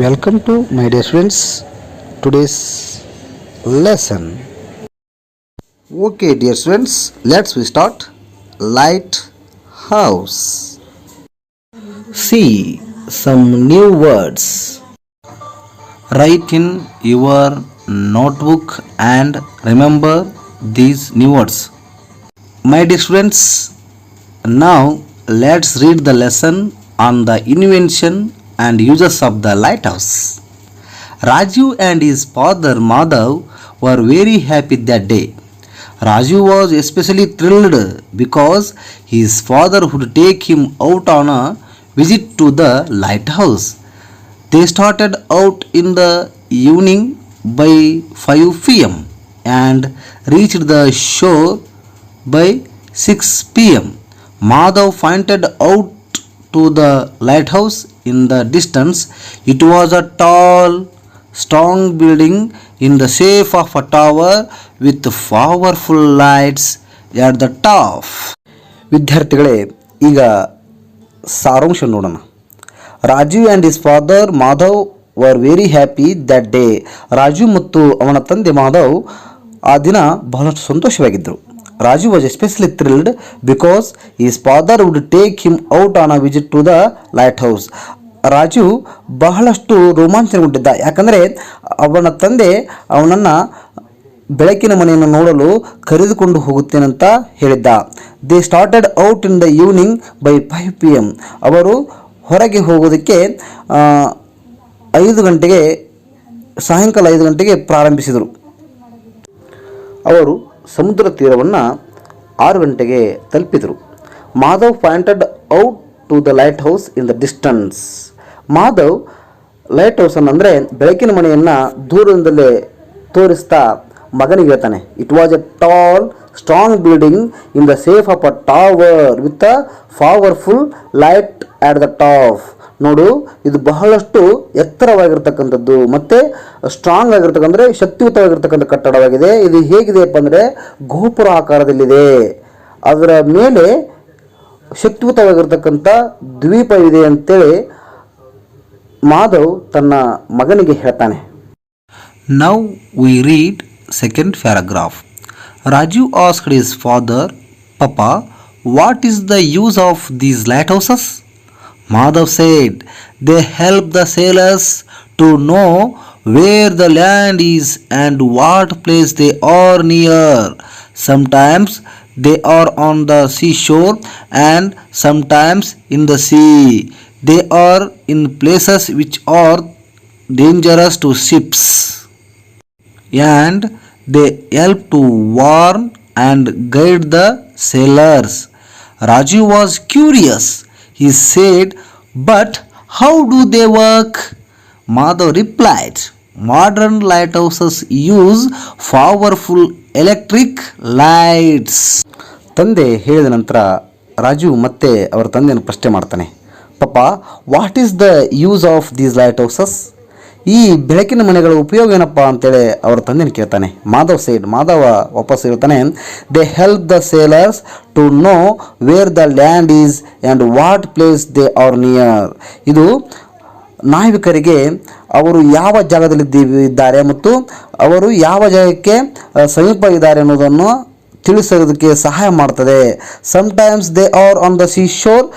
Welcome to my dear friends. Today's lesson. Okay, dear friends, let's we start. Lighthouse. See some new words. Write in your notebook and remember these new words. My dear friends, now let's read the lesson on the invention and uses of the lighthouse. Raju and his father Madhav were very happy that day. Raju was especially thrilled because his father would take him out on a visit to the lighthouse. They started out in the evening by 5 pm and reached the shore by 6 pm. Madhav pointed out to the lighthouse in the distance. It was a tall, strong building in the shape of a tower with powerful lights at the top. ವಿದ್ಯಾರ್ಥಿಗಳೇ, ಈಗ ಸಾರಾಂಶ ನೋಡೋಣ. Raju and his father Madhav were very happy that day. Raju ಮತ್ತು ಅವನ ತಂದೆ ಮಾಧವ್ ಆ ದಿನ ಬಹಳಷ್ಟು ಸಂತೋಷವಾಗಿದ್ದರು. Raju was especially thrilled because his father would take him out on a visit to the lighthouse. Raju ಬಹಳಷ್ಟು ರೋಮಾಂಚನಗೊಂಡಿದ್ದ, ಯಾಕಂದರೆ ಅವನ ತಂದೆ ಅವನನ್ನು ಬೆಳಕಿನ ಮನೆಯನ್ನು ನೋಡಲು ಕರೆದುಕೊಂಡು ಹೋಗುತ್ತೇನಂತ ಹೇಳಿದ್ದ. They started out in the evening by 5 pm. ಅವರು ಹೊರಗೆ ಹೋಗೋದಕ್ಕೆ 5 ಗಂಟೆಗೆ, ಸಾಯಂಕಾಲ 5 ಗಂಟೆಗೆ ಪ್ರಾರಂಭಿಸಿದರು. ಅವರು ಸಮುದ್ರ ತೀರವನ್ನು 6 ಗಂಟೆಗೆ ತಲುಪಿದರು. Madhav pointed out to the lighthouse in the distance. Madhav ಲೈಟ್ ಹೌಸನ್ನು ಅಂದರೆ ಬೆಳಕಿನ ಮನೆಯನ್ನು ದೂರದಿಂದಲೇ ತೋರಿಸ್ತಾ ಮಗನಿಗೆ ಹೇಳ್ತಾನೆ. It was a tall strong building in the safe of a tower with a powerful light at the top. ನೋಡು, ಇದು ಬಹಳಷ್ಟು ಎತ್ತರವಾಗಿರ್ತಕ್ಕಂಥದ್ದು ಮತ್ತು ಸ್ಟ್ರಾಂಗ್ ಆಗಿರ್ತಕ್ಕಂಥ, ಅಂದರೆ ಶಕ್ತಿಯುತವಾಗಿರ್ತಕ್ಕಂಥ ಕಟ್ಟಡವಾಗಿದೆ. ಇದು ಹೇಗಿದೆಯಪ್ಪ ಅಂದರೆ ಗೋಪುರ ಆಕಾರದಲ್ಲಿದೆ. ಅದರ ಮೇಲೆ ಶಕ್ತಿಯುತವಾಗಿರ್ತಕ್ಕಂಥ ದ್ವೀಪವಿದೆ ಅಂತೇಳಿ ಮಾಧವ್ ತನ್ನ ಮಗನಿಗೆ ಹೇಳ್ತಾನೆ. Now we read second paragraph. Raju asked his father, papa, what is the use of these light houses? Madhav said, they help the sailors to know where the land is and what place they are near. Sometimes they are on the seashore and sometimes in the sea. They are in places which are dangerous to ships, and they help to warn and guide the sailors. Raju was curious. He said, but how do they work? Madhav replied, modern lighthouses use powerful electric lights. ತಂದೆ ಹೇಳಿದ ನಂತರ ರಾಜು ಮತ್ತೆ ಅವರ ತಂದೆಯನ್ನು ಪ್ರಶ್ನೆ ಮಾಡ್ತಾನೆ. Papa, what is the use of these lighthouses? ಈ ಬೆಳಕಿನ ಮನೆಗಳ ಉಪಯೋಗ ಏನಪ್ಪ ಅಂತೇಳಿ ಅವರ ತಂದೆನ ಕೇಳ್ತಾನೆ. ಮಾಧವ ವಾಪಸ್ ಹೇಳ್ತಾನೆ, they help the sailors to know where the land is and what place they are near. ಇದು ನಾವಿಕರಿಗೆ ಅವರು ಯಾವ ಜಾಗದಲ್ಲಿ ಮತ್ತು ಅವರು ಯಾವ ಜಾಗಕ್ಕೆ ಸಮೀಪ ಇದ್ದಾರೆ ಅನ್ನೋದನ್ನು ತಿಳಿಸೋದಕ್ಕೆ ಸಹಾಯ ಮಾಡ್ತದೆ. Sometimes they are on the sea shore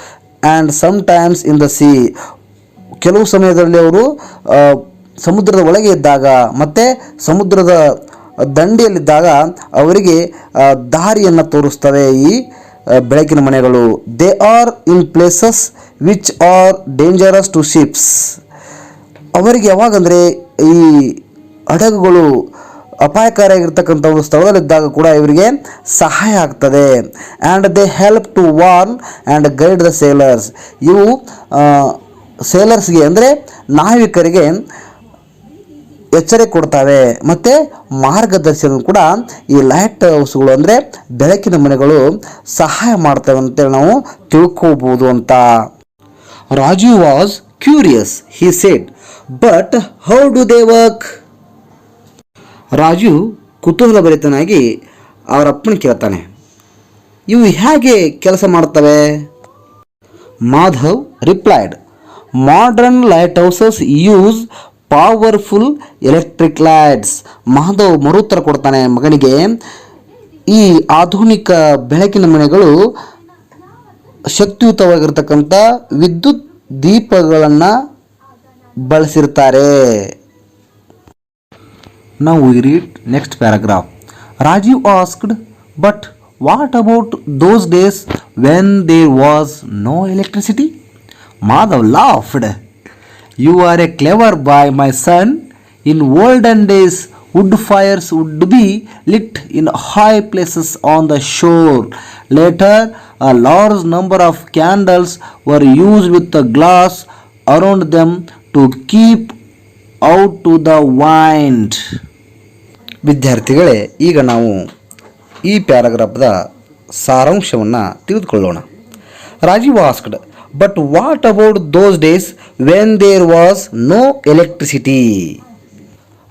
and sometimes in the sea. ಕೆಲವು ಸಮಯದಲ್ಲಿ ಅವರು ಸಮುದ್ರದ ಒಳಗೆ ಇದ್ದಾಗ ಮತ್ತು ಸಮುದ್ರದ ದಂಡೆಯಲ್ಲಿದ್ದಾಗ ಅವರಿಗೆ ದಾರಿಯನ್ನು ತೋರಿಸ್ತವೆ ಈ ಬೆಳಕಿನ ಮನೆಗಳು. They are in places which are dangerous to ships. ಅವರಿಗೆ ಯಾವಾಗಂದರೆ ಈ ಹಡಗುಗಳು ಅಪಾಯಕಾರಿಯಾಗಿರ್ತಕ್ಕಂಥ ಒಂದು ಸ್ಥಳದಲ್ಲಿದ್ದಾಗ ಕೂಡ ಇವರಿಗೆ ಸಹಾಯ ಆಗ್ತದೆ. And they help to warn and guide the sailors. ಇವು ಸೇಲರ್ಸ್ಗೆ ಅಂದರೆ ನಾವಿಕರಿಗೆ ಎಚ್ಚರಿಕೆ ಕೊಡ್ತವೆ ಮತ್ತು ಮಾರ್ಗದರ್ಶನ ಕೂಡ ಈ ಲೈಟ್ ಹೌಸ್ಗಳು ಅಂದರೆ ಬೆಳಕಿನ ಮನೆಗಳು ಸಹಾಯ ಮಾಡ್ತವೆ ಅಂತೇಳಿ ನಾವು ತಿಳ್ಕೋಬೋದು ಅಂತ. Raju was curious. He said, but how do they work? Raju ಕುತೂಹಲಭರಿತನಾಗಿ ಅವರ ಅಪ್ಪನ ಕೇಳ್ತಾನೆ, ಇವು ಹೇಗೆ ಕೆಲಸ ಮಾಡ್ತವೆ? Madhav replied, Modern lighthouses use powerful electric lights. Madhav ಮರುತ್ತರ ಕೊಡ್ತಾನೆ ಮಗನಿಗೆ, ಈ ಆಧುನಿಕ ಬೆಳಕಿನ ಮನೆಗಳು ಶಕ್ತಿಯುತವಾಗಿರ್ತಕ್ಕಂಥ ವಿದ್ಯುತ್ ದೀಪಗಳನ್ನು ಬಳಸಿರ್ತಾರೆ. Now we read next paragraph. Rajiv asked, but what about those days when there was no electricity? Madhav laughed. You are a clever boy, my son. In olden days, wood fires would be lit in high places on the shore. Later, a large number of candles were used with the glass around them to keep out to the wind. ವಿದ್ಯಾರ್ಥಿಗಳೇ, ಈಗ ನಾವು ಈ ಪ್ಯಾರಾಗ್ರಾಫ್ದ ಸಾರಾಂಶವನ್ನು ತಿಳಿದುಕೊಳ್ಳೋಣ. Rajiv asked, but what about those days when there was no electricity?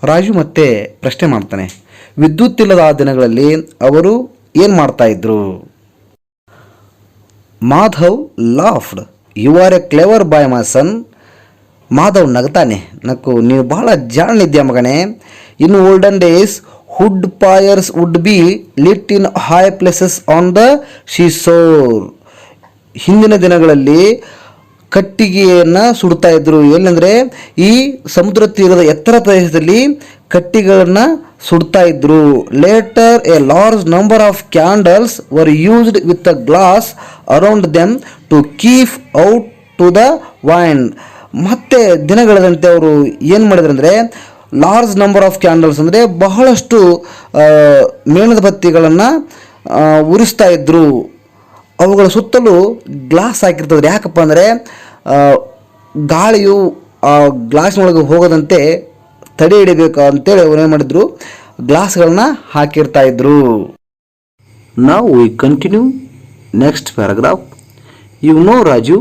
Raju ಮತ್ತೆ ಪ್ರಶ್ನೆ ಮಾಡ್ತಾನೆ, ವಿದ್ಯುತ್ ಇಲ್ಲದ ಆ ದಿನಗಳಲ್ಲಿ ಅವರು ಏನು ಮಾಡ್ತಾ ಇದ್ರು? Madhav laughed. You are a clever boy my son. Madhav ನಗ್ತಾನೆ, ನಕ್ಕು ನೀವು ಬಹಳ ಜಾಣಿದ್ಯಾ ಮಗನೇ. In olden days wood fires would be lit in high places on the seashore. ಹಿಂದಿನ ದಿನಗಳಲ್ಲಿ ಕಟ್ಟಿಗೆಯನ್ನು ಸುಡ್ತಾ ಇದ್ರು. ಎಲ್ಲಂದರೆ ಈ ಸಮುದ್ರ ತೀರದ ಎತ್ತರ ಪ್ರದೇಶದಲ್ಲಿ ಕಟ್ಟಿಗೆಗಳನ್ನು ಸುಡ್ತಾ ಇದ್ರು. Later a large number of candles were used with a glass around them to keep out to the wind. ಮತ್ತೆ ದಿನಗಳದಂತೆ ಅವರು ಏನು ಮಾಡಿದ್ರು ಅಂದರೆ, ಲಾರ್ಜ್ ನಂಬರ್ ಆಫ್ ಕ್ಯಾಂಡಲ್ಸ್ ಅಂದರೆ ಬಹಳಷ್ಟು ಮೇಣದ ಬತ್ತಿಗಳನ್ನು ಉರಿಸ್ತಾ ಇದ್ದರು. ಅವುಗಳ ಸುತ್ತಲೂ ಗ್ಲಾಸ್ ಹಾಕಿರ್ತದೆ. ಯಾಕಪ್ಪ ಅಂದರೆ ಗಾಳಿಯು ಆ ಗ್ಲಾಸ್ನೊಳಗೆ ಹೋಗದಂತೆ ತಡೆ ಹಿಡಿಬೇಕು ಅಂತೇಳಿ ಅವ್ರು ಏನು ಮಾಡಿದ್ರು, ಗ್ಲಾಸ್ಗಳನ್ನ ಹಾಕಿರ್ತಾ ಇದ್ರು. ನಾವು we continue next paragraph. You know Raju,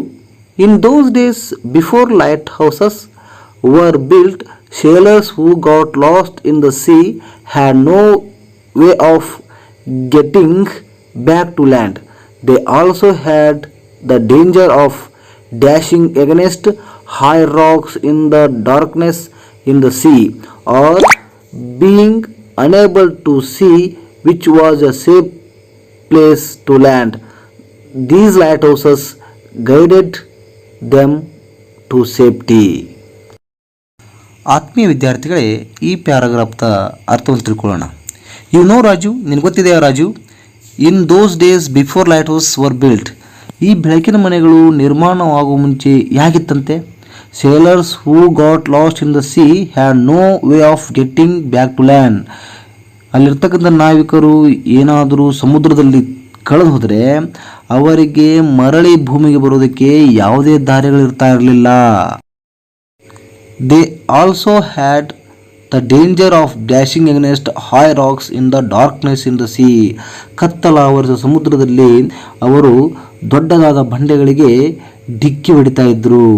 in those days before light houses were built, sailors who got lost in the sea had no way of getting back to land. They also had the danger of dashing against high rocks in the darkness in the sea, or being unable to see which was a safe place to land. These lighthouses guided them to safety. ಆತ್ಮೀಯ ವಿದ್ಯಾರ್ಥಿಗಳೇ, ಈ ಪ್ಯಾರಾಗ್ರಾಫ್ದ ಅರ್ಥವನ್ನು ತಿಳ್ಕೊಳ್ಳೋಣ. You know Raju, ನಿನಗೆ ಗೊತ್ತಿದೆಯಾ Raju, in those days before lighthouse were built, ಈ ಬೆಳಕಿನ ಮನೆಗಳು ನಿರ್ಮಾಣವಾಗುವ ಮುಂಚೆ ಹೇಗಿತ್ತಂತೆ? Sailors who got lost in the sea had no way of getting back to land. ಅಲ್ಲಿರ್ತಕ್ಕಂಥ ನಾವಿಕರು ಏನಾದರೂ ಸಮುದ್ರದಲ್ಲಿ ಕಳೆದು ಹೋದರೆ ಅವರಿಗೆ ಮರಳಿ ಭೂಮಿಗೆ ಬರೋದಕ್ಕೆ ಯಾವುದೇ ದಾರಿಗಳಿರ್ತಾ ಇರಲಿಲ್ಲ. They also had the danger of dashing against high rocks in the darkness in the sea. ಕತ್ತಲಾವರಿದ ಸಮುದ್ರದಲ್ಲಿ ಅವರು ದೊಡ್ಡದಾದ ಬಂಡೆಗಳಿಗೆ ಡಿಕ್ಕಿ ಹೊಡಿತಾ ಇದ್ರು.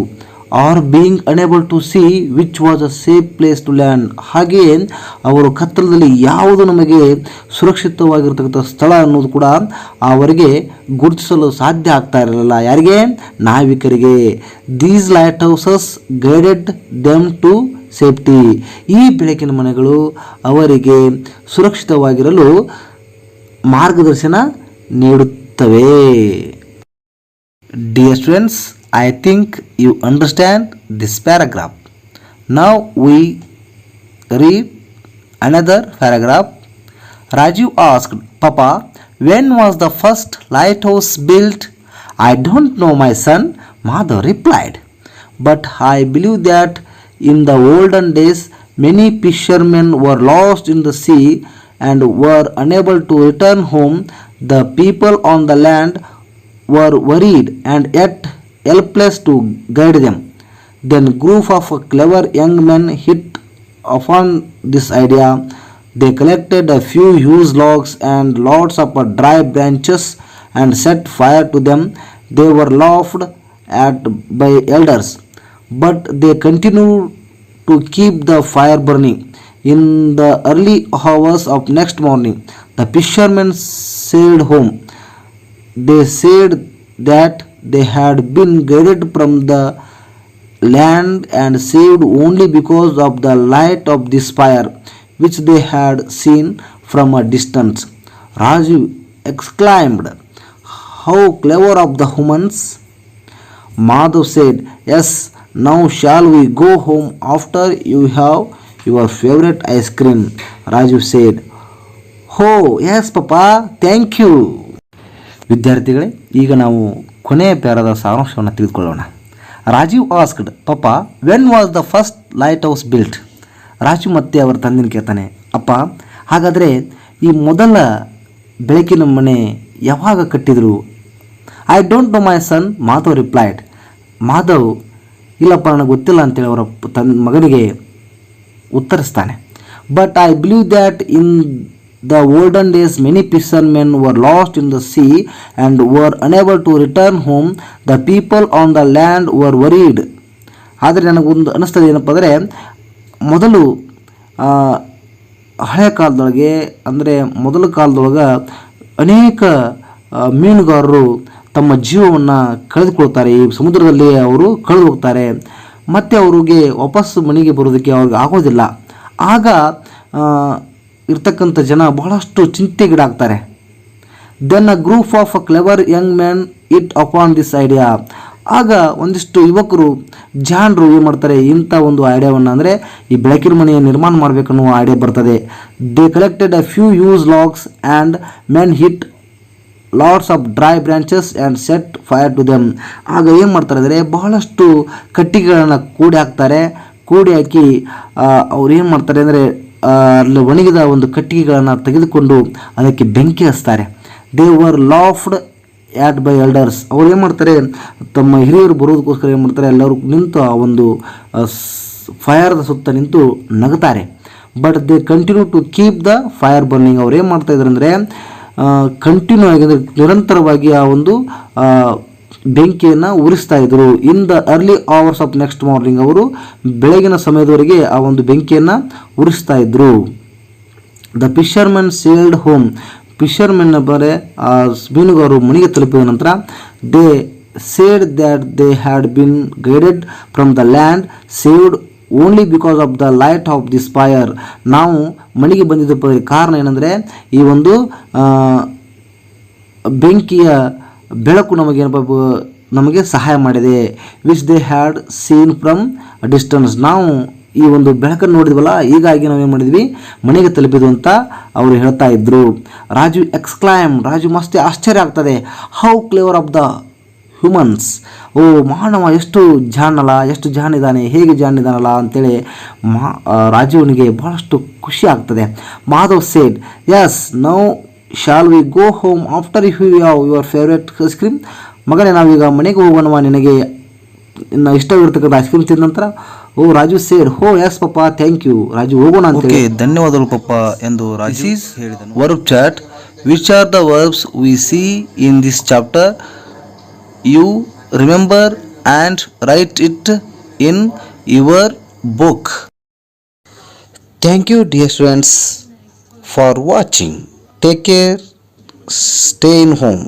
Are being unable to see which was a safe place to land. ಹಾಗೆಯೇ ಅವರು ಕತ್ತಲದಲ್ಲಿ ಯಾವುದು ನಮಗೆ ಸುರಕ್ಷಿತವಾಗಿರ್ತಕ್ಕಂಥ ಸ್ಥಳ ಅನ್ನೋದು ಕೂಡ ಅವರಿಗೆ ಗುರುತಿಸಲು ಸಾಧ್ಯ ಆಗ್ತಾ ಇರಲಿಲ್ಲ. ಯಾರಿಗೆ? ನಾವಿಕರಿಗೆ. These lighthouses guided them to safety. ಈ ಬೆಳಕಿನ ಮನೆಗಳು ಅವರಿಗೆ ಸುರಕ್ಷಿತವಾಗಿರಲು ಮಾರ್ಗದರ್ಶನ ನೀಡುತ್ತವೆ. Dear students, I think you understand this paragraph. Now we read another paragraph. Rajiv asked, Papa, when was the first lighthouse built? I don't know, my son, Madhav replied. But I believe that in the olden days many fishermen were lost in the sea and were unable to return home. The people on the land were worried and yet helpless to guide them. Then group of clever young men hit upon this idea. They collected a few used logs and lots of dry branches and set fire to them. They were laughed at by elders, but they continued to keep the fire burning. In the early hours of next morning, the fishermen sailed home. They said that they had been guided from the land and saved only because of the light of this fire which they had seen from a distance. Raju exclaimed, "How clever of the humans!" Madhav said, "Yes, now shall we go home after you have your favorite ice cream?" Raju said, "Oh, yes, Papa, thank you." ವಿದ್ಯಾರ್ಥಿಗಳೇ, ಈಗ ನಾವು ಕೊನೆಯ ಪ್ಯಾರದ ಸಾರಾಂಶವನ್ನು ತಿಳಿದುಕೊಳ್ಳೋಣ. Rajiv asked, "papa, when was the first light house built?" Raju ಮತ್ತೆ ಅವರ ತಂದೆನ ಕೇಳ್ತಾನೆ, "ಅಪ್ಪ, ಹಾಗಾದರೆ ಈ ಮೊದಲ ಬೆಳಕಿನ ಮನೆ ಯಾವಾಗ ಕಟ್ಟಿದರು?" "I don't know my son," Madhav replied. Madhav, "ಇಲ್ಲಪ್ಪ, ನನಗೆ ಗೊತ್ತಿಲ್ಲ" ಅಂತೇಳಿ ಅವರ ಮಗನಿಗೆ ಉತ್ತರಿಸ್ತಾನೆ. "But I believe that in the olden days many fishermen were lost in the sea and were unable to return home. The people on the land were worried." ಆದರೆ ನನಗೊಂದು ಅನ್ನಿಸ್ತದೆ, ಏನಪ್ಪ ಅಂದರೆ, ಮೊದಲು ಹಳೆಯ ಕಾಲದೊಳಗೆ, ಅಂದರೆ ಮೊದಲ ಕಾಲದೊಳಗೆ ಅನೇಕ ಮೀನುಗಾರರು ತಮ್ಮ ಜೀವವನ್ನು ಕಳೆದುಕೊಳ್ತಾರೆ. ಈ ಸಮುದ್ರದಲ್ಲಿ ಅವರು ಕಳೆದು ಹೋಗ್ತಾರೆ, ಮತ್ತು ಅವರಿಗೆ ವಾಪಸ್ಸು ಮನೆಗೆ ಬರೋದಕ್ಕೆ ಅವ್ರಿಗೆ ಆಗೋದಿಲ್ಲ. ಆಗ ಇರ್ತಕ್ಕಂಥ ಜನ ಬಹಳಷ್ಟು ಚಿಂತೆಗೀಡಾಗ್ತಾರೆ. Then a group of a clever young man hit upon this idea. ಆಗ ಒಂದಿಷ್ಟು ಯುವಕರು, ಜಾಣರು ಏನು ಮಾಡ್ತಾರೆ, ಇಂಥ ಒಂದು ಐಡಿಯಾವನ್ನು, ಅಂದರೆ ಈ ಬೆಳಕಿನ ಮನೆಯ ನಿರ್ಮಾಣ ಮಾಡಬೇಕನ್ನೋ ಐಡಿಯಾ ಬರ್ತದೆ. They collected a few use logs and men hit lots of dry branches and set fire to them. ಆಗ ಏನು ಮಾಡ್ತಾರೆ ಅಂದರೆ, ಬಹಳಷ್ಟು ಕಟ್ಟಿಗೆಗಳನ್ನು ಕೂಡಿ ಹಾಕ್ತಾರೆ. ಕೂಡಿ ಹಾಕಿ ಅವ್ರು ಏನು ಮಾಡ್ತಾರೆ ಅಂದರೆ, ಅಲ್ಲಿ ಒಣಗಿದ ಒಂದು ಕಟ್ಟಿಗೆಗಳನ್ನು ತೆಗೆದುಕೊಂಡು ಅದಕ್ಕೆ ಬೆಂಕಿ ಹಚ್ತಾರೆ. They were laughed at by elders. ಅವ್ರು ಏನು ಮಾಡ್ತಾರೆ, ತಮ್ಮ ಹಿರಿಯರು ಬರೋದಕ್ಕೋಸ್ಕರ ಏನು ಮಾಡ್ತಾರೆ, ಎಲ್ಲರೂ ನಿಂತು ಆ ಒಂದು ಫೈರ್ದ ಸುತ್ತ ನಿಂತು ನಗುತ್ತಾರೆ. But they continue to keep the fire burning. ಅವ್ರು ಏನು ಮಾಡ್ತಾ ಇದ್ದಾರೆ ಅಂದರೆ, ಕಂಟಿನ್ಯೂ ಆಗಿ, ಅಂದರೆ ನಿರಂತರವಾಗಿ ಆ ಒಂದು ಬೆಂಕಿಯನ್ನು ಉರಿಸ್ತಾ ಇದ್ರು. In the early hours of next morning, ಅವರು ಬೆಳಗಿನ ಸಮಯದವರೆಗೆ ಆ ಒಂದು ಬೆಂಕಿಯನ್ನು ಉರಿಸ್ತಾ ಇದ್ರು. The fisherman sailed home. Fishermen ಬರೆ ಆ ಮೀನುಗಾರರು ಮನೆಗೆ ತಲುಪಿದ ನಂತರ, they said that they had been guided from the land saved only because of the light off this fire. ನಾವು ಮನೆಗೆ ಬಂದಿದ್ದ ಕಾರಣ ಏನಂದರೆ, ಈ ಒಂದು ಬೆಂಕಿಯ ಬೆಳಕು ನಮಗೆ ಸಹಾಯ ಮಾಡಿದೆ. Which they had seen from distance. ನಾವು ಈ ಒಂದು ಬೆಳಕನ್ನು ನೋಡಿದ್ವಲ್ಲ, ಹೀಗಾಗಿ ನಾವೇನು ಮಾಡಿದ್ವಿ, ಮನೆಗೆ ತಲುಪಿದ್ವು ಅಂತ ಅವರು ಹೇಳ್ತಾ ಇದ್ರು. ರಾಜು ಎಕ್ಸ್ಕ್ಲೈಮ್. ರಾಜು ಮಸ್ತ್ ಆಶ್ಚರ್ಯ ಆಗ್ತದೆ. How clever of the humans. ಓ, ಮಾನವ ಎಷ್ಟು ಜಾಣಲ್ಲ, ಎಷ್ಟು ಜಾಣಿದ್ದಾನೆ, ಹೇಗೆ ಜಾಣಿದ್ದಾನಲ್ಲ ಅಂತೇಳಿ ರಾಜುವನಿಗೆ ಬಹಳಷ್ಟು ಖುಷಿ ಆಗ್ತದೆ. Madhav said, "yes, now shall we go home after you have your favourite ice cream?" ಮಗನೇ, ನಾವೀಗ ಮನೆಗೆ ಹೋಗೋಣವಾ, ನಿನಗೆ ಇನ್ನು ಇಷ್ಟವಿರ್ತಕ್ಕಂಥ ಐಸ್ ಕ್ರೀಮ್ ತಿಂದ ನಂತರ? ಓ, Raju said, "oh yes papa, thank you." Raju, ಹೋಗೋಣ ಅಂತೇಳಿ, ಧನ್ಯವಾದಗಳು ಪಪ್ಪ ಎಂದು ರಾಜು ಹೇಳಿದನು. Verb chart. Which are the verbs we see in this chapter? You remember and write it in your book. Thank you dear students for watching. Take care, stay in home.